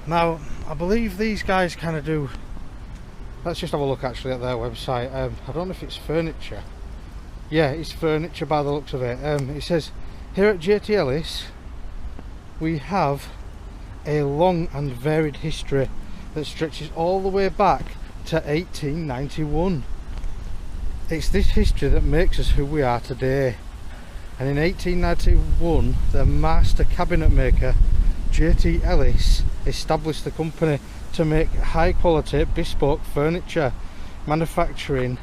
Now, I believe these guys kind of do... Let's just have a look actually at their website. I don't know if it's furniture. Yeah, it's furniture by the looks of it. It says, here at JT Ellis, we have a long and varied history that stretches all the way back to 1891. It's this history that makes us who we are today. And in 1891, the master cabinet maker JT Ellis established the company to make high quality bespoke furniture, manufacturing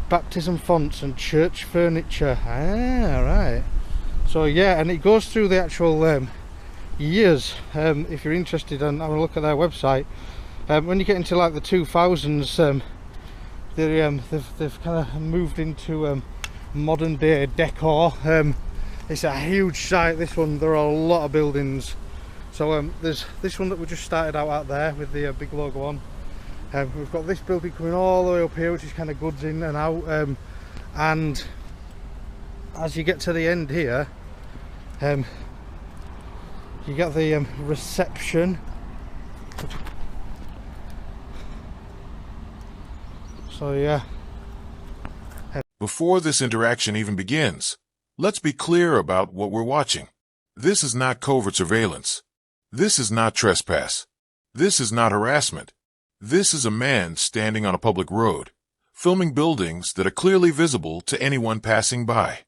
baptism fonts and church furniture. Ah, right. So yeah, and it goes through the actual years. If you're interested in having a look at their website, when you get into like the 2000s, they've kind of moved into modern day decor. It's a huge site, this one. There are a lot of buildings. So there's this one that we just started out there with the big logo on. We've got this building coming all the way up here, which is kind of goods in and out. And as you get to the end here, you get the reception. So yeah. Before this interaction even begins, let's be clear about what we're watching. This is not covert surveillance. This is not trespass. This is not harassment. This is a man standing on a public road, filming buildings that are clearly visible to anyone passing by.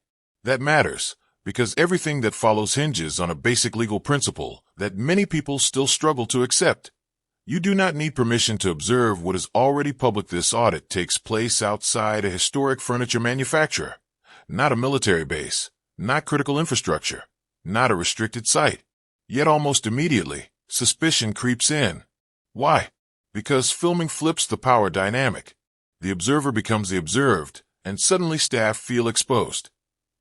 That matters, because everything that follows hinges on a basic legal principle that many people still struggle to accept. You do not need permission to observe what is already public. This audit takes place outside a historic furniture manufacturer, not a military base, not critical infrastructure, not a restricted site. Yet almost immediately, suspicion creeps in. Why? Because filming flips the power dynamic. The observer becomes the observed, and suddenly staff feel exposed.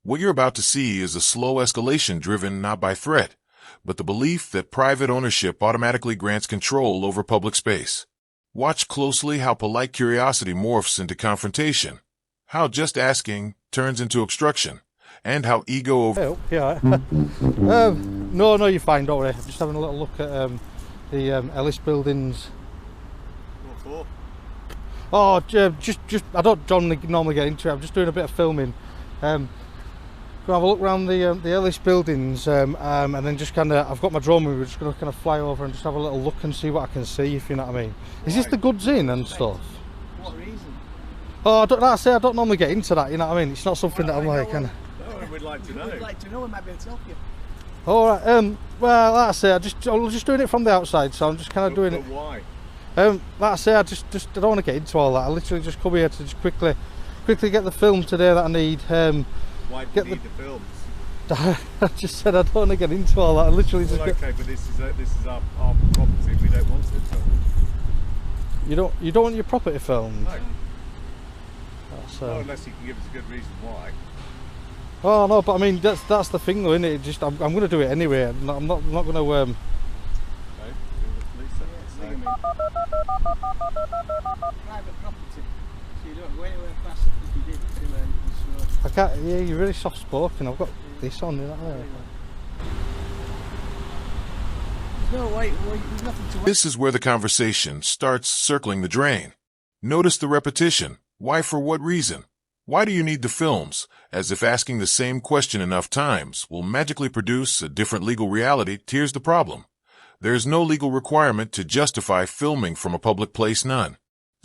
What you're about to see is a slow escalation driven not by threat, but the belief that private ownership automatically grants control over public space. Watch closely how polite curiosity morphs into confrontation, how just asking turns into obstruction, and how ego over... Yeah. No, you're fine, don't worry. I'm just having a little look at the Ellis buildings. What for? Oh, just I don't normally get into it. I'm just doing a bit of filming. Go have a look around the Ellis buildings, and then just kind of, I've got my drone with me. We're just going to kind of fly over and just have a little look and see what I can see, if you know what I mean. Is this the goods in and stuff? What reason? Oh, like I say, I don't normally get into that, you know what I mean. It's not something that I'm like kind of... We'd like to know. We'd like to know and might be able to help you. Alright, well, like I say, I'm just doing it from the outside, so I'm just kind of doing it. Why? Like I say, I just I don't want to get into all that. I literally just come here to just quickly get the film today that I need. Why do you need the films? I just said I don't want to get into all that. I literally well, just... okay, but this is our property. We don't want it filmed. You don't want your property filmed? No. That's, unless you can give us a good reason why. Oh no, but I mean that's the thing though, isn't it? Just I'm going to do it anyway. I'm not going to. Okay. Private property, so you don't go anywhere fast if you did to I can't. Yeah, you're really soft spoken. I've got this on. No, wait, there's nothing to... This is where the conversation starts circling the drain. Notice the repetition. Why, for what reason? Why do you need the films? As if asking the same question enough times will magically produce a different legal reality. Here's the problem. There is no legal requirement to justify filming from a public place, none.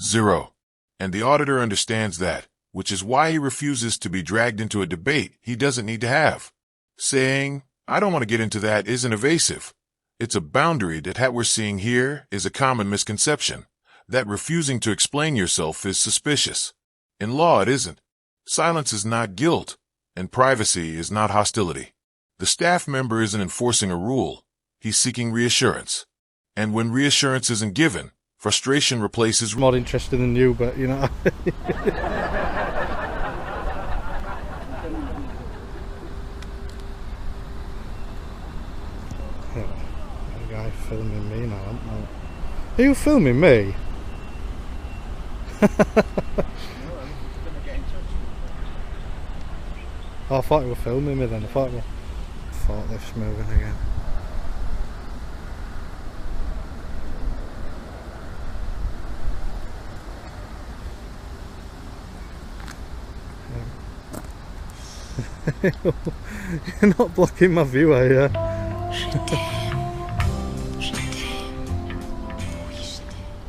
Zero. And the auditor understands that, which is why he refuses to be dragged into a debate he doesn't need to have. Saying, I don't want to get into that, isn't evasive. It's a boundary that what we're seeing here is a common misconception, that refusing to explain yourself is suspicious. In law, it isn't. Silence is not guilt, and privacy is not hostility. The staff member isn't enforcing a rule. He's seeking reassurance. And when reassurance isn't given, frustration replaces... I'm more interested than you, but you know... A guy filming me now, aren't they? Are you filming me? Oh, I thought you were filming me then. I thought this moving again. You're not blocking my view, are you?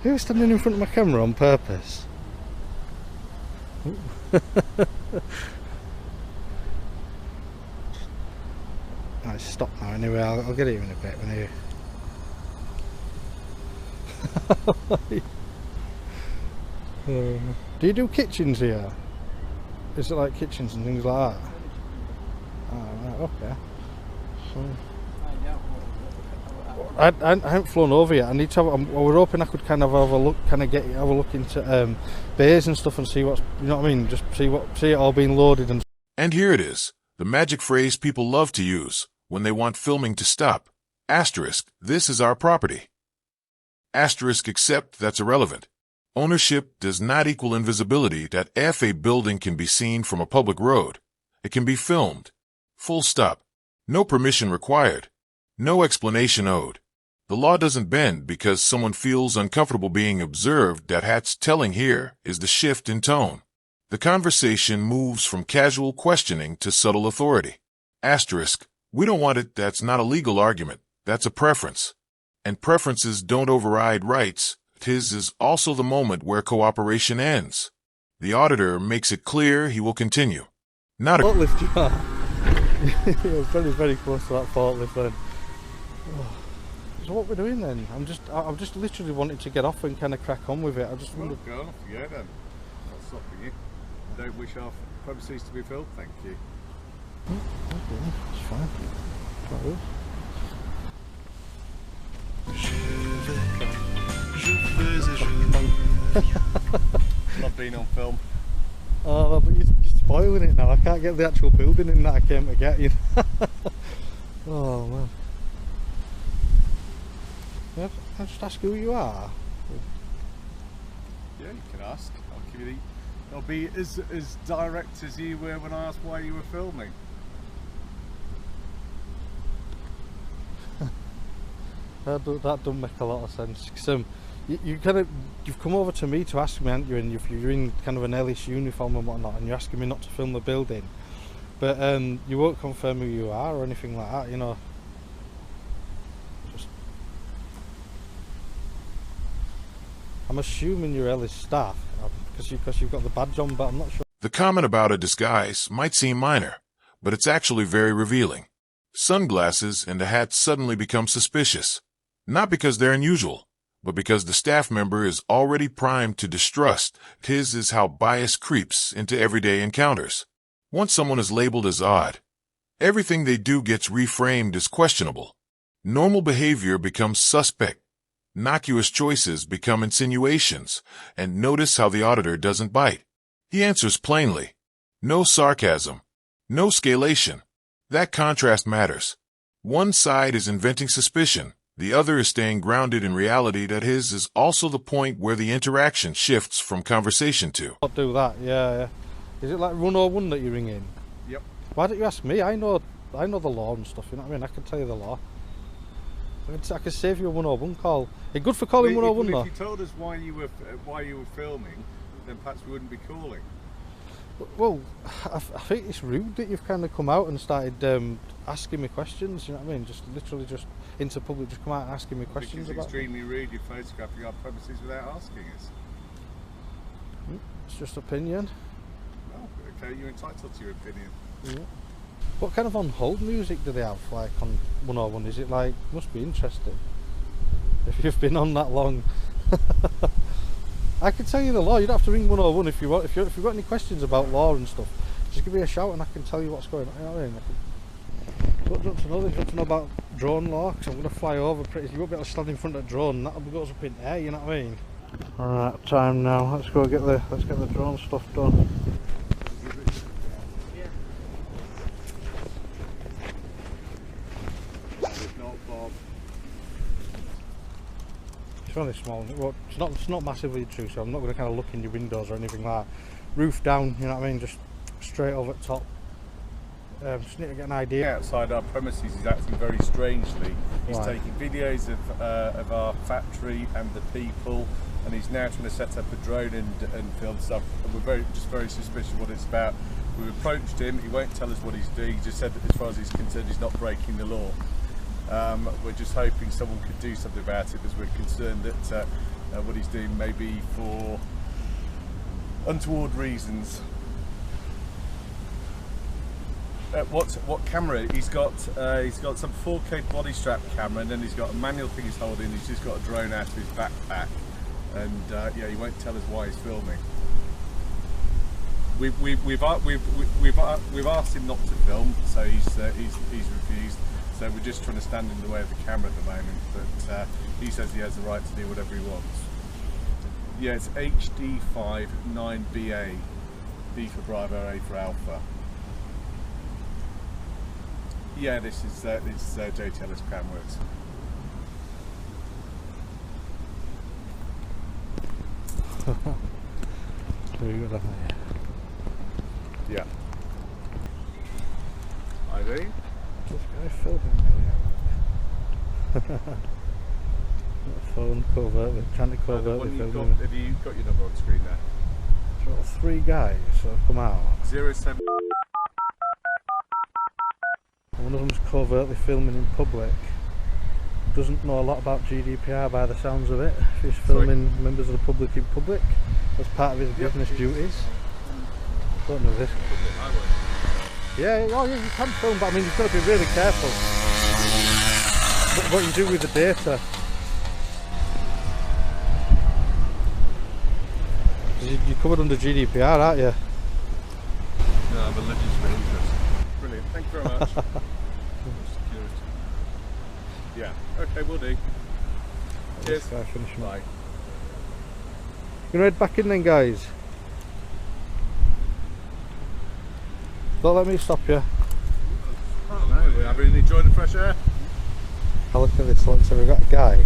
You're standing in front of my camera on purpose. Right, stop now anyway, I'll get it in a bit when you... do you do kitchens here? Is it like kitchens and things like that? Oh, right, okay. I haven't flown over yet. I need to have, I was hoping I could kind of have a look, have a look into bays and stuff and see what's, you know what I mean, just see it all being loaded and... And here it is, the magic phrase people love to use when they want filming to stop. Asterisk, this is our property. Asterisk, except that's irrelevant. Ownership does not equal invisibility. That if a building can be seen from a public road, it can be filmed. Full stop. No permission required. No explanation owed. The law doesn't bend because someone feels uncomfortable being observed. That hat's telling here is the shift in tone. The conversation moves from casual questioning to subtle authority. Asterisk, we don't want it. That's not a legal argument. That's a preference. And preferences don't override rights. His is also the moment where cooperation ends. The auditor makes it clear he will continue. Not a forklift, you are. You're very, very close to that forklift then. So what we're doing then? I'm just literally wanting to get off and kind of crack on with it. I just wondered... Well, go off, yeah then. Not stopping you. I don't wish our premises to be filled, thank you. Okay, it's fine. Not being on film. Oh, but you're spoiling it now. I can't get the actual building in that I came to get, you know. Oh man. Yeah, I'll just ask who you are. Yeah, you can ask. I'll give you the... I'll be as direct as you were when I asked why you were filming. That doesn't make a lot of sense. Cause, you've come over to me to ask me, haven't you? And you're in kind of an Ellis uniform and whatnot, and you're asking me not to film the building. But you won't confirm who you are or anything like that, you know. Just, I'm assuming you're Ellis staff because you've got the badge on, but I'm not sure. The comment about a disguise might seem minor, but it's actually very revealing. Sunglasses and a hat suddenly become suspicious, not because they're unusual, but because the staff member is already primed to distrust. His is how bias creeps into everyday encounters. Once someone is labeled as odd, everything they do gets reframed as questionable. Normal behavior becomes suspect. Innocuous choices become insinuations, and notice how the auditor doesn't bite. He answers plainly. No sarcasm. No scalation. That contrast matters. One side is inventing suspicion. The other is staying grounded in reality. That his is also the point where the interaction shifts from conversation to. I'll do that, yeah. Is it like 101 that you ring in? Yep. Why don't you ask me? I know the law and stuff, you know what I mean? I can tell you the law. I can save you a 101 call. It's good for calling 101 though. If you told us why you were filming, then perhaps we wouldn't be calling. Well, I think it's rude that you've kind of come out and started asking me questions, you know what I mean? Just literally just into public, just come out and asking me questions about... It's extremely rude you're photographing our premises without asking us. It's just opinion. Well, okay, you're entitled to your opinion. Yeah. What kind of on-hold music do they have, like on 101? Is it like, must be interesting if you've been on that long. I can tell you the law. You don't have to ring 101 if you want. If you've got any questions about law and stuff, just give me a shout and I can tell you what's going on. You know what I mean? Do you want to know this? Do you want to know about drone law? Because I'm going to fly over pretty. You won't be able to stand in front of a drone. That'll go up in air. You know what I mean? All right, time now. Let's get the drone stuff done. It's only small. Well, it's not massively intrusive. So I'm not going to kind of look in your windows or anything like that. Roof down, you know what I mean? Just straight over the top. Just need to get an idea. Outside our premises, he's acting very strangely. He's Right. taking videos of our factory and the people, and he's now trying to set up a drone and film stuff. And we're very suspicious of what it's about. We approached him, he won't tell us what he's doing, he just said that as far as he's concerned he's not breaking the law. We're just hoping someone could do something about it, because we're concerned that what he's doing may be for untoward reasons. What camera? He's got some 4K body strap camera, and then he's got a manual thing he's holding. He's just got a drone out of his backpack, and yeah, he won't tell us why he's filming. We've asked him not to film, so he's refused. So we're just trying to stand in the way of the camera at the moment. But he says he has the right to do whatever he wants. Yeah, it's HD5 9BA, B for Bravo, A for Alpha. Yeah, this is JTL's Cranworks. Yeah. I do. This guy filming me. Phone covertly, trying to covertly film me. Have you got your number on screen there? So 3 guys that have come out. 07. One of them's covertly filming in public. Doesn't know a lot about GDPR by the sounds of it. If he's filming members of the public in public as part of his business duties. Don't know this. Yeah, oh yeah, you can film, but I mean you've got to be really careful what you do with the data. You're covered under GDPR, aren't you? No, I'm a legitimate interest. Brilliant, thank you very much. Security. Yeah, okay, we'll do. Cheers. Bye. You gonna head back in then, guys? Don't let me stop you. Oh no, we're having enjoying the fresh air. Oh, look at this, look, so we've got a guy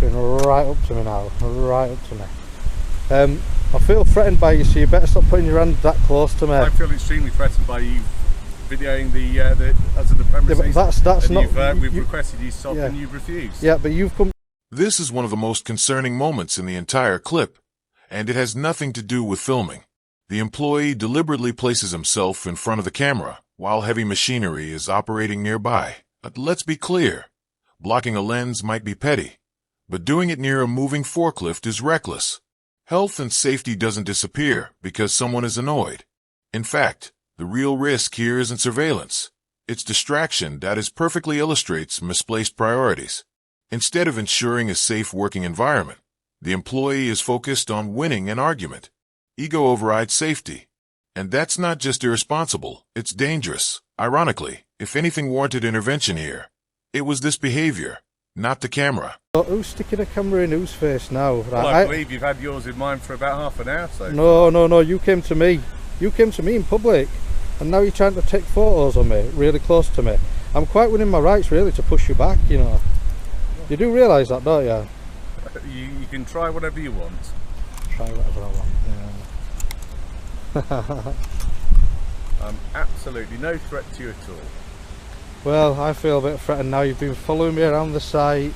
going right up to me now, right up to me. I feel threatened by you, so you better stop putting your hand that close to me. I feel extremely threatened by you videoing the us of the premises. Yeah, but that's not. We've requested you stop, and you've refused. Yeah, but you've come. This is one of the most concerning moments in the entire clip, and it has nothing to do with filming. The employee deliberately places himself in front of the camera while heavy machinery is operating nearby. But let's be clear, blocking a lens might be petty, but doing it near a moving forklift is reckless. Health and safety doesn't disappear because someone is annoyed. In fact, the real risk here isn't surveillance. It's distraction that perfectly illustrates misplaced priorities. Instead of ensuring a safe working environment, the employee is focused on winning an argument. Ego overrides safety. And that's not just irresponsible, it's dangerous. Ironically, if anything warranted intervention here, it was this behavior, not the camera. So who's sticking a camera in whose face now? Right, well, I believe you've had yours in mind for about half an hour, so. No, you came to me. You came to me in public, and now you're trying to take photos of me, really close to me. I'm quite within my rights, really, to push you back, you know. You do realise that, don't you? You can try whatever you want. Try whatever I want, yeah. Absolutely no threat to you at all. Well, I feel a bit threatened now. You've been following me around the site.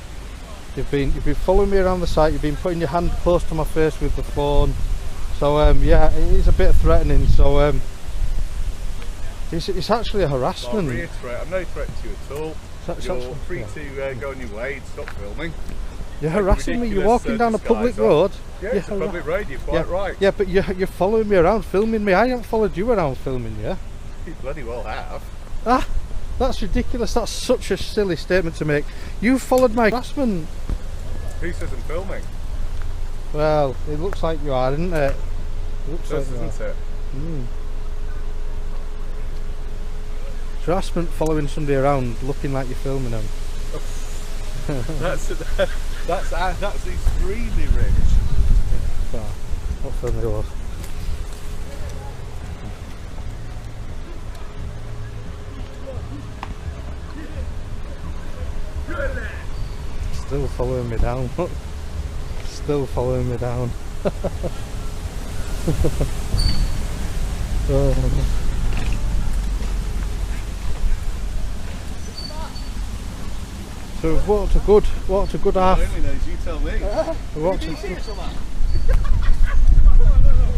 You've been following me around the site. You've been putting your hand close to my face with the phone. So yeah, it is a bit threatening. So it's actually a harassment. I'll reiterate, I'm no threat to you at all. You're free to go on your way and stop filming. You're harassing me. You're walking down a public road. Yeah, it's a public road. You're quite right. Yeah, but you're following me around, filming me. I haven't followed you around filming you. You bloody well have. Ah, that's ridiculous. That's such a silly statement to make. You followed my harassment. Who says I'm filming? Well, it looks like you are, doesn't it? It looks like you are. Doesn't it? Harassment, following somebody around, looking like you're filming them. That's extremely rich. Yeah, what film it was. Still following me down. Still following me down. So we've walked a good half. You tell me.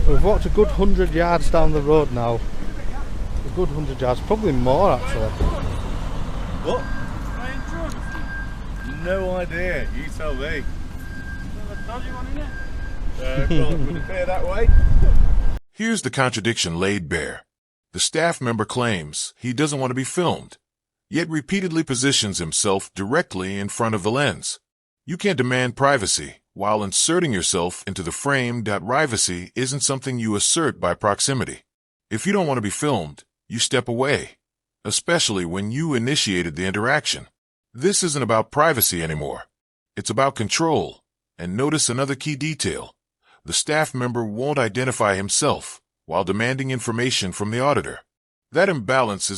We've walked a good 100 yards down the road now. good 100 yards, probably more actually. What? Flying drone. No idea. You tell me. There's a dodgy one in it. Well, it would appear that way. Here's the contradiction laid bare. The staff member claims he doesn't want to be filmed, yet repeatedly positions himself directly in front of the lens. You can't demand privacy while inserting yourself into the frame. Privacy isn't something you assert by proximity. If you don't want to be filmed, you step away, especially when you initiated the interaction. This isn't about privacy anymore. It's about control. And notice another key detail. The staff member won't identify himself while demanding information from the auditor. That imbalance is